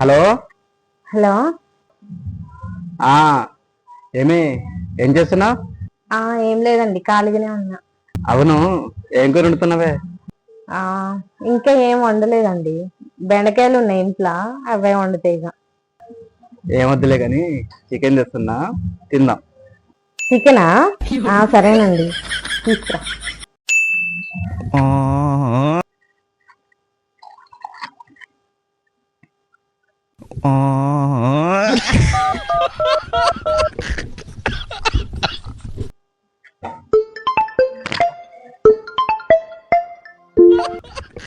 Hello. Hello. ఆ ఏమి ఏం చేస్తున్నావు? ఏం లేదండి, ఖాళీగానే ఉన్నా. అవును, ఏం కూర వండుతున్నావే? ఆ ఇంకా ఏం వండలేదండి. బెండకాయలు ఉన్నాయి ఇంట్లో, అవే వండుతాయి ఇక. ఏం వద్దులే కానీ చికెన్ తెస్తున్నా, తిందాం. చికెనా? సరేనండి, తీసుకురా.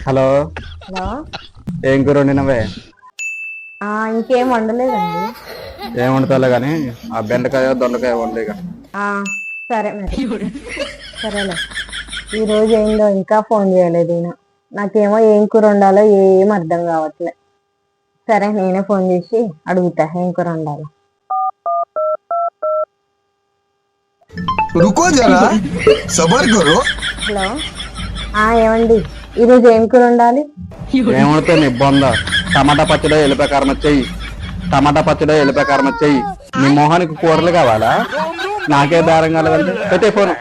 హలో. హలో. ఏం కూర వండినవే? ఇంకేం వండలేదండి. ఏం వండుతావులే కానీ ఆ బెండకాయ దొండకాయ వండేక. సరే మరి. సరేలే. ఈ రోజు ఏందో ఇంకా ఫోన్ చేయలేదు ఈయన. నాకేమో ఏం కూర వండాలో ఏం అర్థం కావట్లే. సరే, నేనే ఫోన్ చేసి అడుగుతా ఏం కూర వండాలో. रुको जरा सबर करो. హలో. ఏమండి, ఈరోజు ఏం కూర వండాలి? ఏం వండుతావు నీ బొంద? టమాటా పచ్చడి ఎల్లిపాయ కారం వచ్చేయి. టమాటా పచ్చడి ఎల్లిపాయ కారం వచ్చేయి. నీ మొహానికి కూరలు కావాలా? నాకే బేరం కాలేదంటే పెట్టే ఫోను.